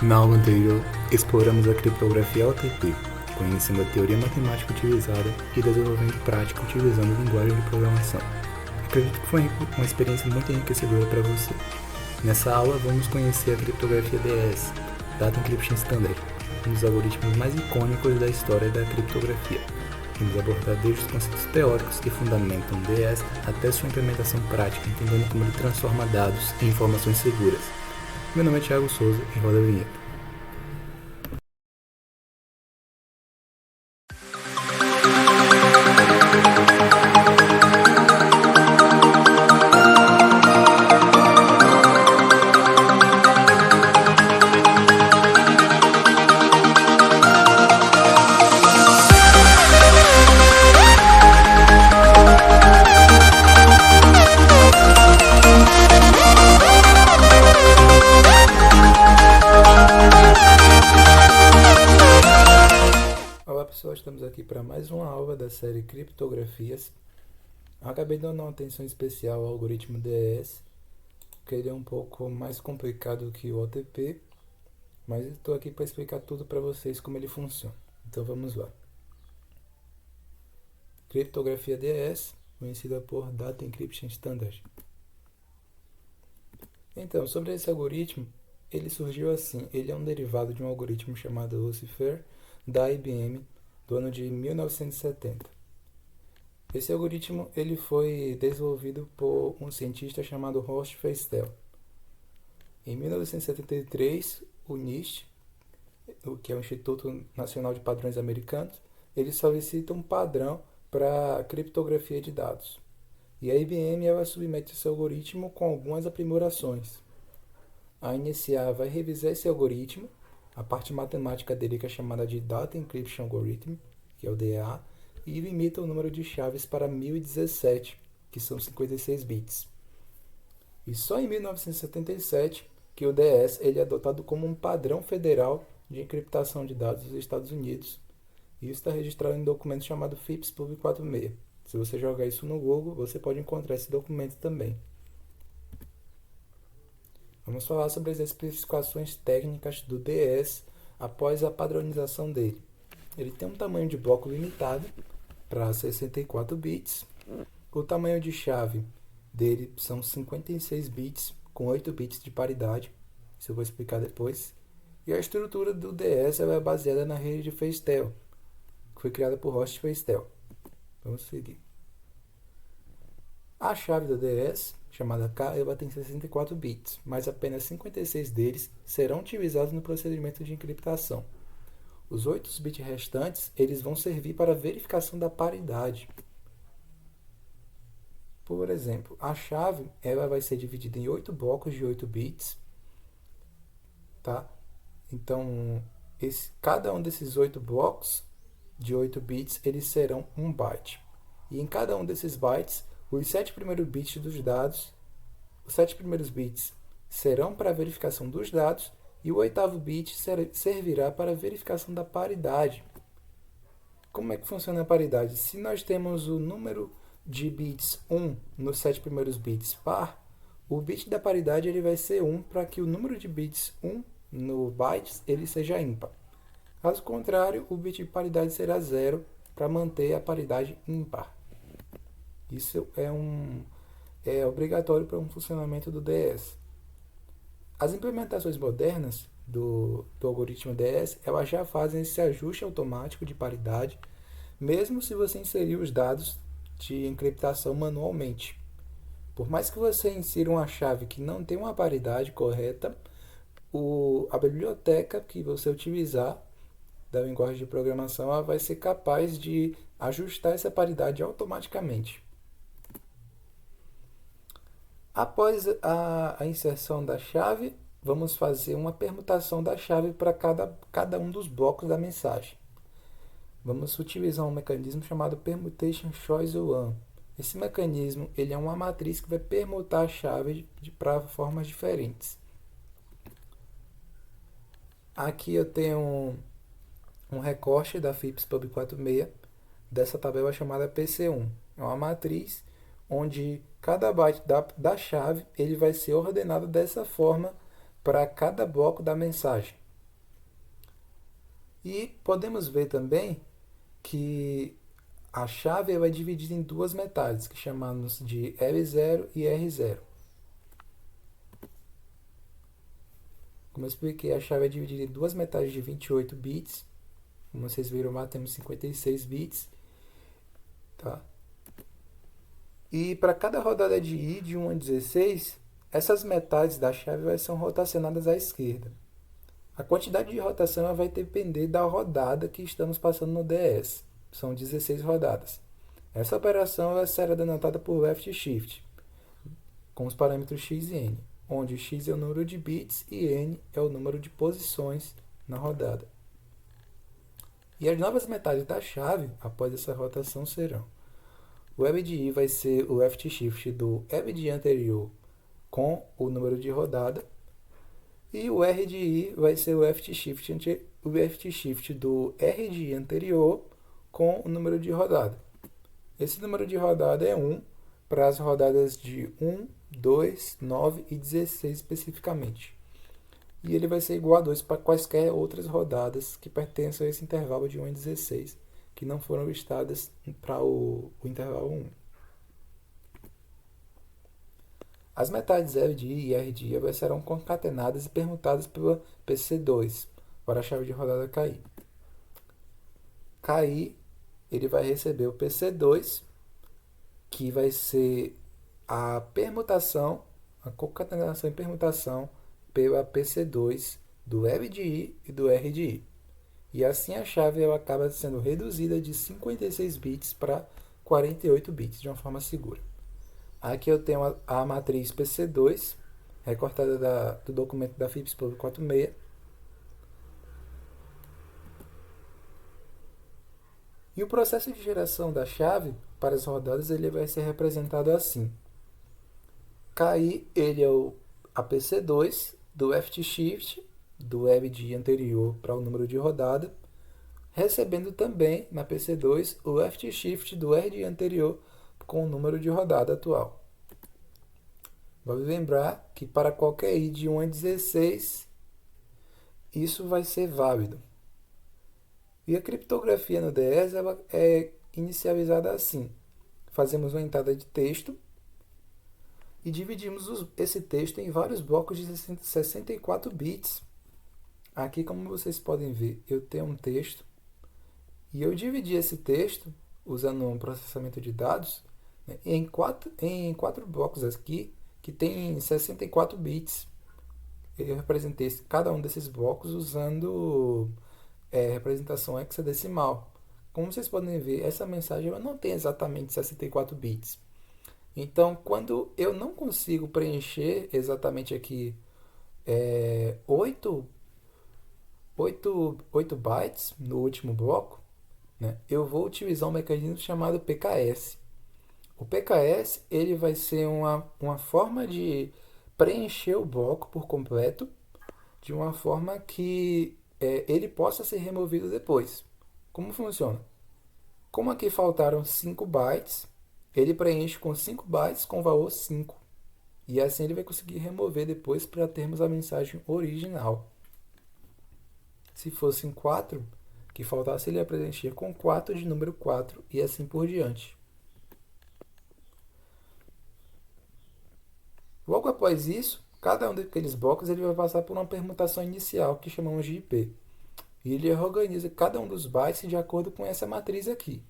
Na aula anterior, exploramos a criptografia OTP, conhecendo a teoria matemática utilizada e desenvolvendo prática utilizando linguagem de programação. Acredito que foi uma experiência muito enriquecedora para você. Nessa aula, vamos conhecer a criptografia DES, Data Encryption Standard, um dos algoritmos mais icônicos da história da criptografia. Vamos abordar desde os conceitos teóricos que fundamentam o DES até sua implementação prática, entendendo como ele transforma dados em informações seguras. Meu nome é Thiago Souza e roda a vinheta. Olá pessoal, estamos aqui para mais uma aula da série Criptografias. Acabei dando uma atenção especial ao algoritmo DES, que ele é um pouco mais complicado que o OTP, mas estou aqui para explicar tudo para vocês como ele funciona. Então vamos lá. Criptografia DES, conhecida por Data Encryption Standard. Então, sobre esse algoritmo, ele surgiu assim. Ele é um derivado de um algoritmo chamado Lucifer, da IBM, do ano de 1970. Esse algoritmo ele foi desenvolvido por um cientista chamado Horst Feistel. Em 1973, o NIST, que é o Instituto Nacional de Padrões Americanos, ele solicita um padrão para criptografia de dados. E a IBM ela submete esse algoritmo com algumas aprimorações. A NSA vai revisar esse algoritmo, a parte matemática dele que é chamada de Data Encryption Algorithm, que é o DEA, e limita o número de chaves para 1017, que são 56 bits. E só em 1977 que o DES ele é adotado como um padrão federal de encriptação de dados dos Estados Unidos. E isso está registrado em um documento chamado FIPS Pub 46. Se você jogar isso no Google, você pode encontrar esse documento também. Vamos falar sobre as especificações técnicas do DES após a padronização dele. Ele tem um tamanho de bloco limitado para 64 bits. O tamanho de chave dele são 56 bits com 8 bits de paridade. Isso eu vou explicar depois. E a estrutura do DES é baseada na rede de Feistel, que foi criada por Horst Feistel. Vamos seguir. A chave do DES, chamada K, ela tem 64 bits, mas apenas 56 deles serão utilizados no procedimento de encriptação. Os 8 bits restantes eles vão servir para a verificação da paridade. Por exemplo, a chave ela vai ser dividida em 8 blocos de 8 bits. Tá? Então, cada um desses 8 blocos de 8 bits eles serão 1 byte. E em cada um desses bytes, os 7 primeiros bits dos dados, os 7 primeiros bits serão para a verificação dos dados e o 8º bit servirá para a verificação da paridade. Como é que funciona a paridade? Se nós temos o número de bits 1 nos 7 primeiros bits par, o bit da paridade ele vai ser 1 para que o número de bits 1 no bytes ele seja ímpar. Caso contrário, o bit de paridade será 0 para manter a paridade ímpar. Isso é obrigatório para um funcionamento do DES. As implementações modernas do algoritmo DES elas já fazem esse ajuste automático de paridade, mesmo se você inserir os dados de encriptação manualmente. Por mais que você insira uma chave que não tem uma paridade correta, a biblioteca que você utilizar da linguagem de programação ela vai ser capaz de ajustar essa paridade automaticamente. Após a inserção da chave, vamos fazer uma permutação da chave para cada um dos blocos da mensagem. Vamos utilizar um mecanismo chamado Permutation Choice One. Esse mecanismo ele é uma matriz que vai permutar a chave para formas diferentes. Aqui eu tenho um recorte da FIPS Pub 46 dessa tabela chamada PC1. É uma matriz onde cada byte da chave ele vai ser ordenado dessa forma para cada bloco da mensagem. E podemos ver também que a chave é dividida em duas metades, que chamamos de L0 e R0. Como eu expliquei, a chave é dividida em duas metades de 28 bits. Como vocês viram lá, temos 56 bits. Tá? E para cada rodada de I de 1 a 16, essas metades da chave são rotacionadas à esquerda. A quantidade de rotação vai depender da rodada que estamos passando no DS. São 16 rodadas. Essa operação será denotada por left shift, com os parâmetros x e n, onde x é o número de bits e n é o número de posições na rodada. E as novas metades da chave, após essa rotação, serão: o L de I vai ser o left shift do L de I anterior com o número de rodada, e o R de I vai ser o left shift do R de I anterior com o número de rodada. Esse número de rodada é 1 para as rodadas de 1, 2, 9 e 16 especificamente. E ele vai ser igual a 2 para quaisquer outras rodadas que pertençam a esse intervalo de 1 a 16, que não foram listadas para o intervalo 1. As metades L de I e R de I serão concatenadas e permutadas pela PC2 para a chave de rodada cair. Cair, ele vai receber o PC2, que vai ser a permutação, a concatenação e permutação pela PC2 do L de I e do R de I. E assim a chave ela acaba sendo reduzida de 56 bits para 48 bits de uma forma segura. Aqui eu tenho a matriz PC2, recortada do documento da FIPS Public 46. E o processo de geração da chave para as rodadas ele vai ser representado assim. KI ele é a PC2 do left shift do L de I anterior para o número de rodada, recebendo também na PC2 o left shift do R de I anterior com o número de rodada atual. Vale lembrar que para qualquer I de 1 a 16, isso vai ser válido. E a criptografia no DS ela é inicializada assim. Fazemos uma entrada de texto e dividimos esse texto em vários blocos de 64 bits. Aqui, como vocês podem ver, eu tenho um texto e eu dividi esse texto usando um processamento de dados, né, em quatro blocos aqui que tem 64 bits. Eu representei cada um desses blocos usando representação hexadecimal. Como vocês podem ver, essa mensagem não tem exatamente 64 bits. Então, quando eu não consigo preencher exatamente aqui 8 bytes no último bloco, né, eu vou utilizar um mecanismo chamado PKS. O PKS ele vai ser uma forma de preencher o bloco por completo, de uma forma que ele possa ser removido depois. Como funciona? Como aqui faltaram 5 bytes, ele preenche com 5 bytes com valor 5. E assim ele vai conseguir remover depois para termos a mensagem original. Se fossem 4, que faltasse, ele ia preencher com 4 de número 4 e assim por diante. Logo após isso, cada um daqueles blocos ele vai passar por uma permutação inicial que chamamos de IP. E ele organiza cada um dos bytes de acordo com essa matriz aqui.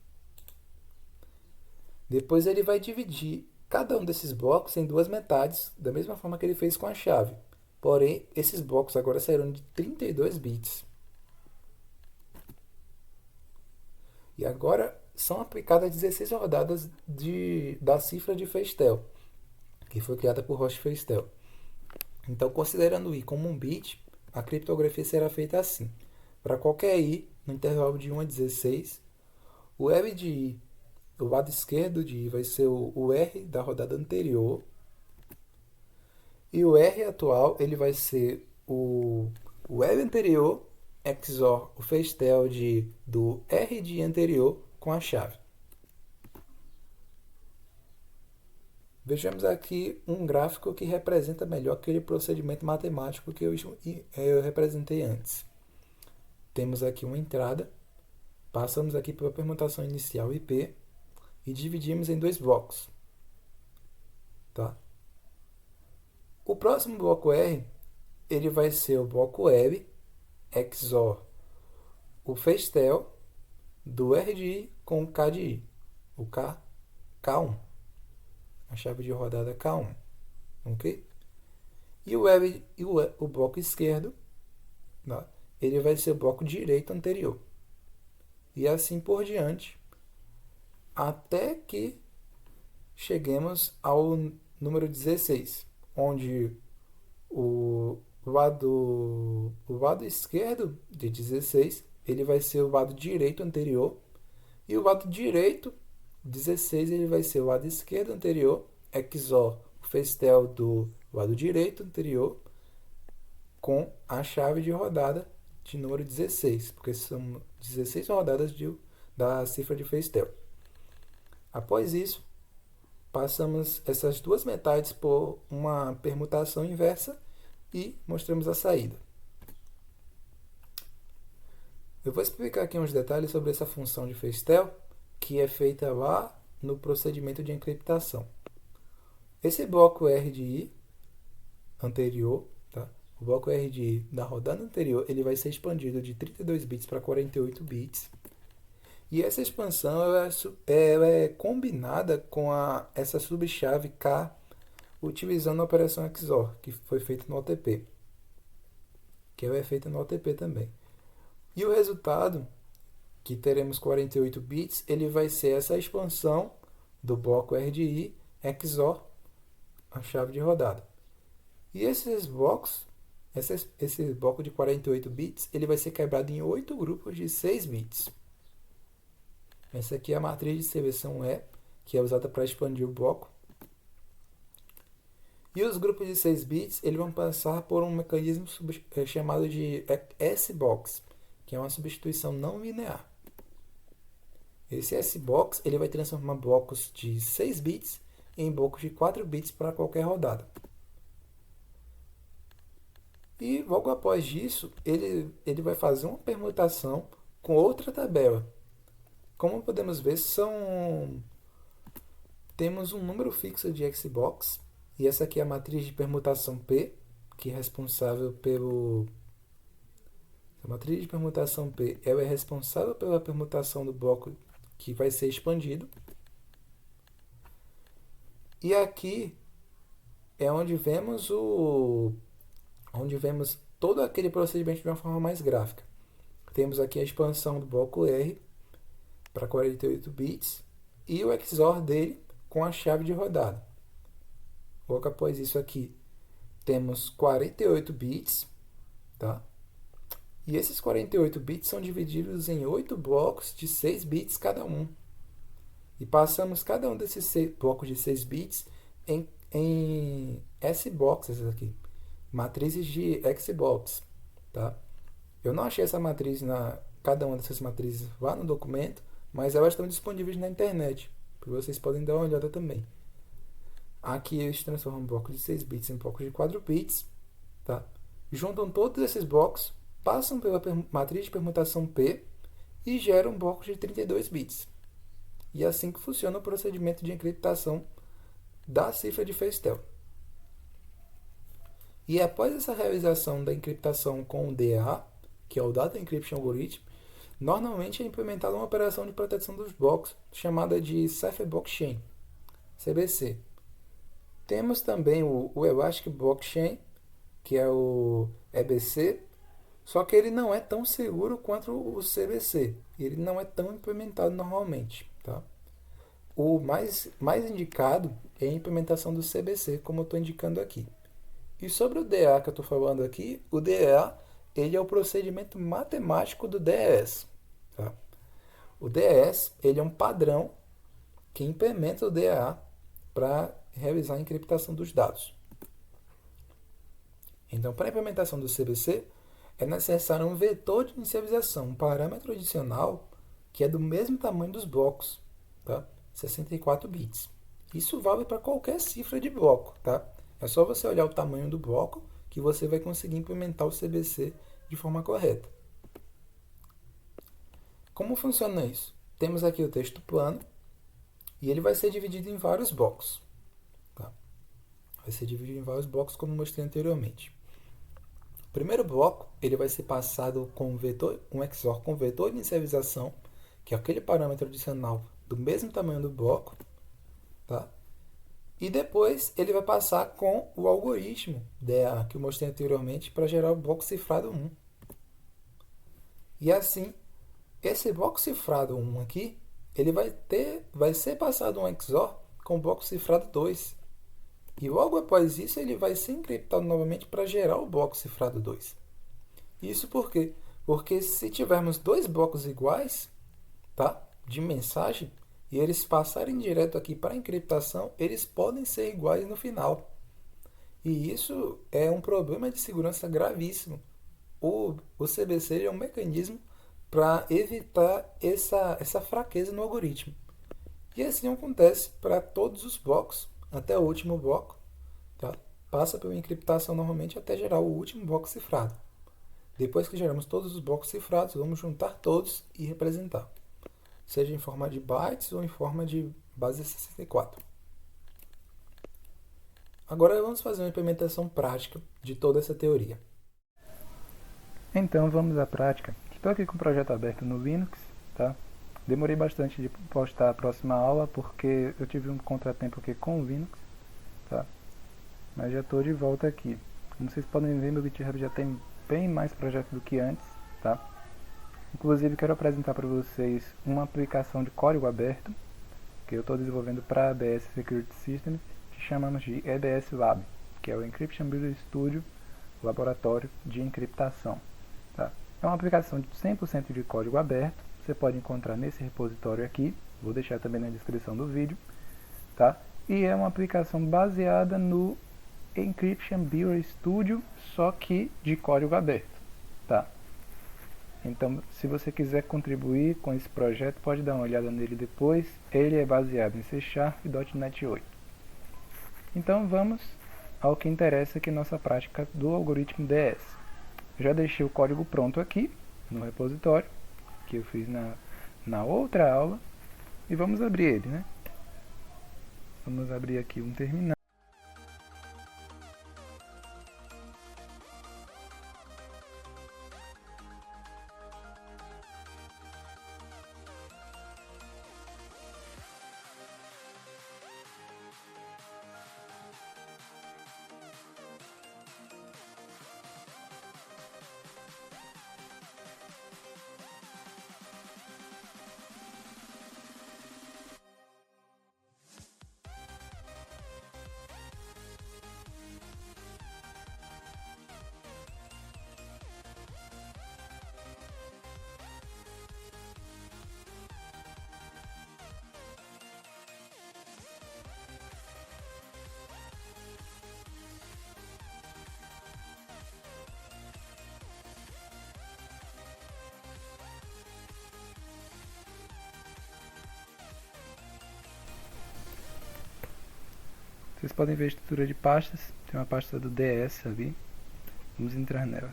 Depois ele vai dividir cada um desses blocos em duas metades, da mesma forma que ele fez com a chave. Porém, esses blocos agora saíram de 32 bits. E agora são aplicadas 16 rodadas da cifra de Feistel, que foi criada por Roche Feistel. Então, considerando I como um bit, a criptografia será feita assim. Para qualquer I, no intervalo de 1 a 16, o L de I, o lado esquerdo de I vai ser o R da rodada anterior, e o R atual ele vai ser o L anterior XOR o Feistel do R de I anterior com a chave. Vejamos aqui um gráfico que representa melhor aquele procedimento matemático que eu representei antes. temos aqui uma entrada, passamos aqui pela permutação inicial IP e dividimos em dois blocos. Tá? O próximo bloco R, ele vai ser o bloco L XOR o Festel do R de I com o K de I, o K1, a chave de rodada K1, ok? E o bloco esquerdo, tá? Ele vai ser o bloco direito anterior. E assim por diante, até que cheguemos ao número 16, onde o lado esquerdo de 16 ele vai ser o lado direito anterior, e o lado direito 16 ele vai ser o lado esquerdo anterior, XOR o Festel do lado direito anterior com a chave de rodada de número 16, porque são 16 rodadas da cifra de Festel. Após isso, passamos essas duas metades por uma permutação inversa e mostramos a saída. Eu vou explicar aqui uns detalhes sobre essa função de Festel, que é feita lá no procedimento de encriptação. Esse bloco R de I anterior, tá? O bloco R de I da rodada anterior, ele vai ser expandido de 32 bits para 48 bits. E essa expansão ela é combinada com essa subchave K, utilizando a operação XOR, que foi feita no OTP. Que ela é feita no OTP também. E o resultado, que teremos 48 bits, ele vai ser essa expansão do bloco R de I XOR a chave de rodada. E esses blocos, esse bloco de 48 bits, ele vai ser quebrado em 8 grupos de 6 bits. Essa aqui é a matriz de seleção E, que é usada para expandir o bloco. E os grupos de 6 bits eles vão passar por um mecanismo chamado de S-Box, que é uma substituição não linear. Esse S-Box ele vai transformar blocos de 6 bits em blocos de 4 bits para qualquer rodada. E logo após isso, ele vai fazer uma permutação com outra tabela. Como podemos ver, temos um número fixo de Xbox, e essa aqui é a matriz de permutação P, que é responsável pelo... A matriz de permutação P ela é responsável pela permutação do bloco que vai ser expandido. E aqui é onde vemos todo aquele procedimento de uma forma mais gráfica. Temos aqui a expansão do bloco R para 48 bits e o XOR dele com a chave de rodada. Logo após isso aqui, temos 48 bits, tá? E esses 48 bits são divididos em 8 blocos de 6 bits cada um. E passamos cada um desses blocos de 6 bits em S-boxes aqui, matrizes de Xbox, tá? Eu não achei essa matriz cada uma dessas matrizes lá no documento, mas elas estão disponíveis na internet, que vocês podem dar uma olhada também. Aqui eles transformam blocos de 6 bits em blocos de 4 bits, tá? Juntam todos esses blocos, passam pela matriz de permutação P e geram blocos de 32 bits. E é assim que funciona o procedimento de encriptação da cifra de Festel. E após essa realização da encriptação com o DEA, que é o Data Encryption Algorithm, normalmente é implementada uma operação de proteção dos blocos chamada de Cipher Blockchain, CBC. Temos também o Elastic Blockchain, que é o EBC, só que ele não é tão seguro quanto o CBC. Ele não é tão implementado normalmente. Tá? O mais indicado é a implementação do CBC, como eu estou indicando aqui. E sobre o DEA que eu estou falando aqui, o DEA ele é o procedimento matemático do DES. Tá? O DES ele é um padrão que implementa o DEA para realizar a encriptação dos dados. Então, para a implementação do CBC, é necessário um vetor de inicialização, um parâmetro adicional que é do mesmo tamanho dos blocos, tá? 64 bits. Isso vale para qualquer cifra de bloco, tá? É só você olhar o tamanho do bloco que você vai conseguir implementar o CBC de forma correta. Como funciona isso? Temos aqui o texto plano e ele vai ser dividido em vários blocos. Tá? Vai ser dividido em vários blocos, como mostrei anteriormente. O primeiro bloco ele vai ser passado com um XOR com vetor de inicialização, que é aquele parâmetro adicional do mesmo tamanho do bloco. Tá? E depois ele vai passar com o algoritmo DA, que eu mostrei anteriormente, para gerar o bloco cifrado 1. E assim, esse bloco cifrado 1 aqui, ele vai ser passado um XOR com o bloco cifrado 2. E logo após isso, ele vai ser encriptado novamente para gerar o bloco cifrado 2. Isso por quê? Porque se tivermos dois blocos iguais, tá, de mensagem, e eles passarem direto aqui para a encriptação, eles podem ser iguais no final. E isso é um problema de segurança gravíssimo. O CBC é um mecanismo para evitar essa fraqueza no algoritmo. E assim acontece para todos os blocos, até o último bloco. Tá? Passa pela encriptação normalmente até gerar o último bloco cifrado. Depois que geramos todos os blocos cifrados, vamos juntar todos e representar, seja em forma de bytes ou em forma de base 64. Agora vamos fazer uma implementação prática de toda essa teoria. Então vamos à prática. Estou aqui com o projeto aberto no Linux, tá? Demorei bastante de postar a próxima aula porque eu tive um contratempo aqui com o Linux, tá? Mas já estou de volta aqui. Como vocês podem ver, meu GitHub já tem bem mais projetos do que antes, tá? Inclusive quero apresentar para vocês uma aplicação de código aberto que eu estou desenvolvendo para a ABS Security Systems, que chamamos de EBS Lab, que é o Encryption Builder Studio, laboratório de encriptação. Tá? É uma aplicação de 100% de código aberto, você pode encontrar nesse repositório aqui, vou deixar também na descrição do vídeo, tá? E é uma aplicação baseada no Encryption Builder Studio, só que de código aberto, tá? Então, se você quiser contribuir com esse projeto, pode dar uma olhada nele depois. Ele é baseado em C# e .NET 8. Então, vamos ao que interessa, que é a nossa prática do algoritmo DS. Eu já deixei o código pronto aqui, no repositório, que eu fiz na outra aula. E vamos abrir ele, né? Vamos abrir aqui um terminal. Vocês podem ver a estrutura de pastas. Tem uma pasta do DS ali. Vamos entrar nela.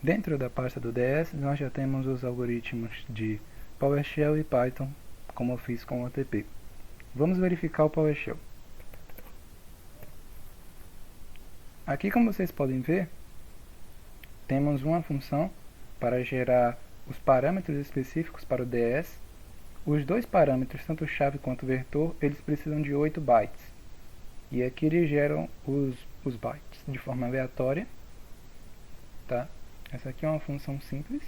Dentro da pasta do DS, nós já temos os algoritmos de PowerShell e Python, como eu fiz com o OTP. Vamos verificar o PowerShell. Aqui, como vocês podem ver, temos uma função para gerar os parâmetros específicos para o DS. Os dois parâmetros, tanto chave quanto vetor, eles precisam de 8 bytes. E aqui eles geram os bytes de forma aleatória. Tá? Essa aqui é uma função simples.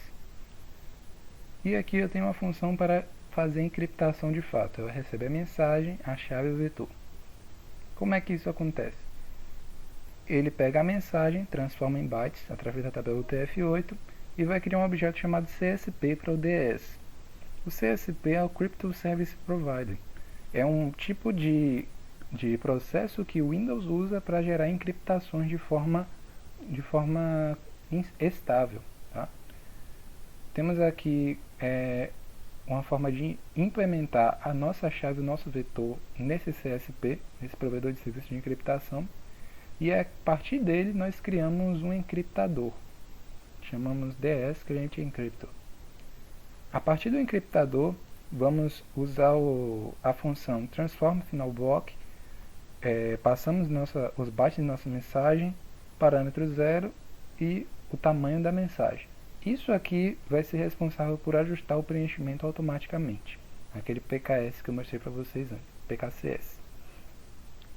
E aqui eu tenho uma função para fazer encriptação de fato. Ela recebe a mensagem, a chave e o vetor. Como é que isso acontece? Ele pega a mensagem, transforma em bytes através da tabela UTF-8 e vai criar um objeto chamado CSP para o DS. O CSP é o Crypto Service Provider. É um tipo de processo que o Windows usa para gerar encriptações de forma estável. Tá? Temos aqui uma forma de implementar a nossa chave, o nosso vetor nesse CSP, nesse provedor de serviço de encriptação. e a partir dele nós criamos um encriptador. Chamamos DS Create Encryptor. A partir do encriptador, vamos usar a função transform final block, passamos os bytes de nossa mensagem, parâmetro 0 e o tamanho da mensagem. Isso aqui vai ser responsável por ajustar o preenchimento automaticamente, aquele PKS que eu mostrei para vocês antes, PKCS.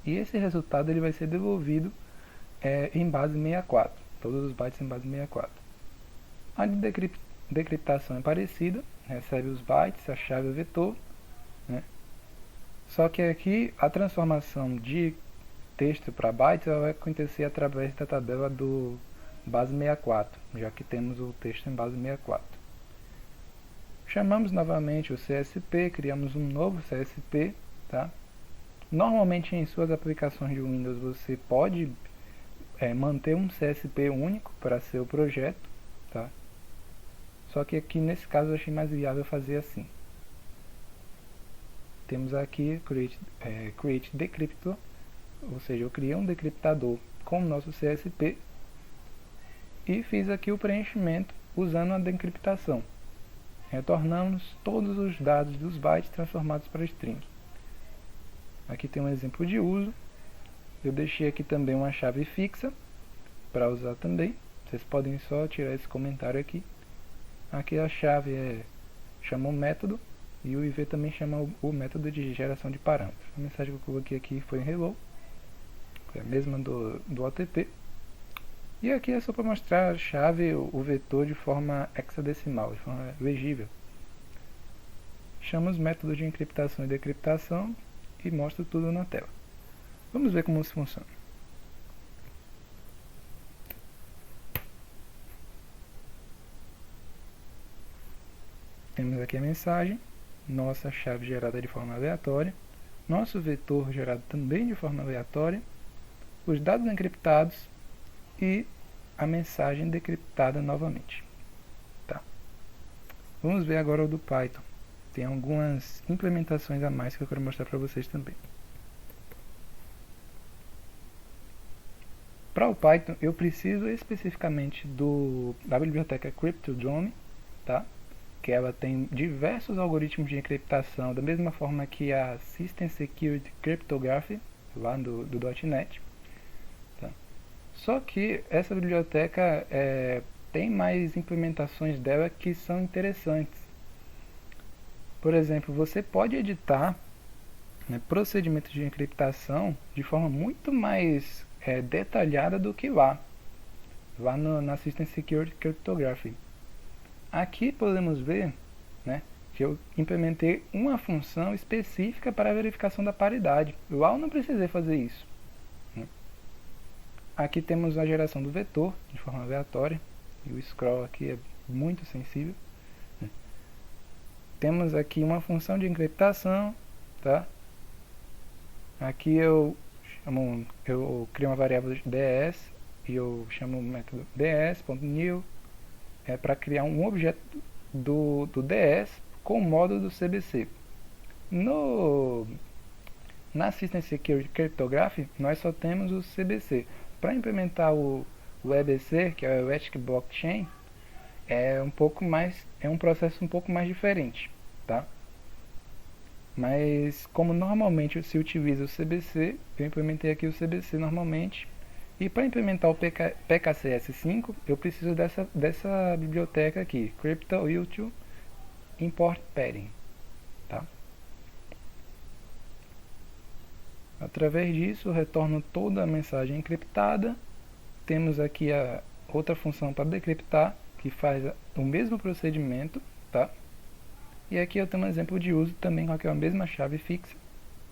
E esse resultado ele vai ser devolvido em base 64, todos os bytes em base 64. A decriptação é parecida, recebe os bytes, a chave e o vetor, né? Só que aqui a transformação de texto para bytes vai acontecer através da tabela do base 64, já que temos o texto em base 64. Chamamos novamente o CSP, criamos um novo CSP, tá? Normalmente em suas aplicações de Windows você pode manter um CSP único para seu projeto, tá? Só que aqui nesse caso eu achei mais viável fazer assim. Temos aqui Create Decryptor, ou seja, eu criei um decriptador com o nosso CSP e fiz aqui o preenchimento usando a decriptação. Retornamos todos os dados dos bytes transformados para string. Aqui tem um exemplo de uso. Eu deixei aqui também uma chave fixa para usar também. Vocês podem só tirar esse comentário aqui. Aqui a chave chama o método e o IV também chama o método de geração de parâmetros. A mensagem que eu coloquei aqui foi em hello, é a mesma do OTP. E aqui é só para mostrar a chave, o vetor de forma hexadecimal, de forma legível. Chama os métodos de encriptação e decriptação e mostra tudo na tela. Vamos ver como isso funciona. Temos aqui a mensagem, nossa chave gerada de forma aleatória, nosso vetor gerado também de forma aleatória, os dados encriptados e a mensagem decriptada novamente. Tá. Vamos ver agora o do Python. Tem algumas implementações a mais que eu quero mostrar para vocês também. Para o Python, eu preciso especificamente da biblioteca CryptoDrone, tá? Que ela tem diversos algoritmos de encriptação, da mesma forma que a System Security Cryptography, lá do .NET. Tá? Só que essa biblioteca tem mais implementações dela que são interessantes. Por exemplo, você pode editar procedimentos de encriptação de forma muito mais detalhada do que lá na System Security Cryptography. Aqui podemos ver que eu implementei uma função específica para a verificação da paridade. Lá eu não precisei fazer isso. Aqui temos a geração do vetor de forma aleatória. E o scroll aqui é muito sensível. Temos aqui uma função de encriptação. Tá? Aqui eu crio uma variável ds e eu chamo o método ds.new para criar um objeto do ds com o módulo do CBC. Na System Security Cryptography, nós só temos o CBC. Para implementar o EBC, que é o Elastic Blockchain, é um processo um pouco mais diferente, tá? Mas como normalmente se utiliza o CBC, eu implementei aqui o CBC normalmente. E para implementar o PKCS5, eu preciso dessa biblioteca aqui, CryptoUtil Import Padding. Tá? Através disso, eu retorno toda a mensagem encriptada. Temos aqui a outra função para decriptar, que faz o mesmo procedimento. Tá? E aqui eu tenho um exemplo de uso também com a mesma chave fixa.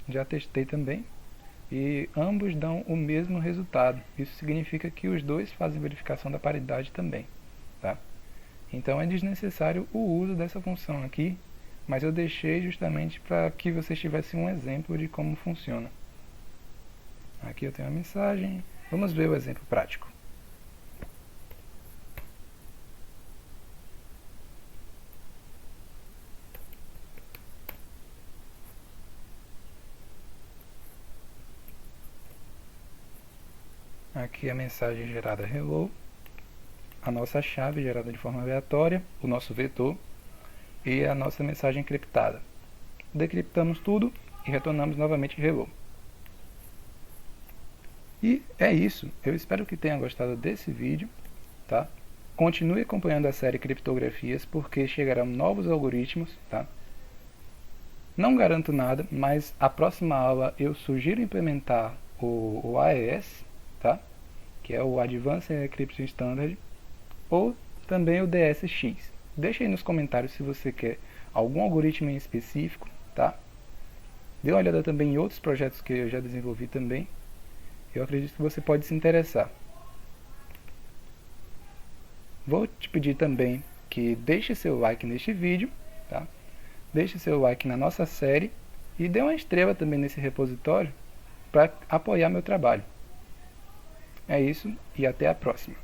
Já testei também. E ambos dão o mesmo resultado. Isso significa que os dois fazem verificação da paridade também. Tá? Então é desnecessário o uso dessa função aqui, mas eu deixei justamente para que vocês tivessem um exemplo de como funciona. Aqui eu tenho a mensagem. Vamos ver o exemplo prático. Aqui a mensagem gerada hello, a nossa chave gerada de forma aleatória, o nosso vetor e a nossa mensagem encriptada. Decriptamos tudo e retornamos novamente hello. E é isso. Eu espero que tenha gostado desse vídeo, tá? Continue acompanhando a série Criptografias, porque chegarão novos algoritmos, tá? Não garanto nada, mas a próxima aula eu sugiro implementar o AES, tá? Que é o Advanced Encryption Standard, ou também o DSX. Deixa aí nos comentários se você quer algum algoritmo em específico, tá? Dê uma olhada também em outros projetos que eu já desenvolvi também. Eu acredito que você pode se interessar. Vou te pedir também que deixe seu like neste vídeo, tá? Deixe seu like na nossa série e dê uma estrela também nesse repositório para apoiar meu trabalho. É isso e até a próxima.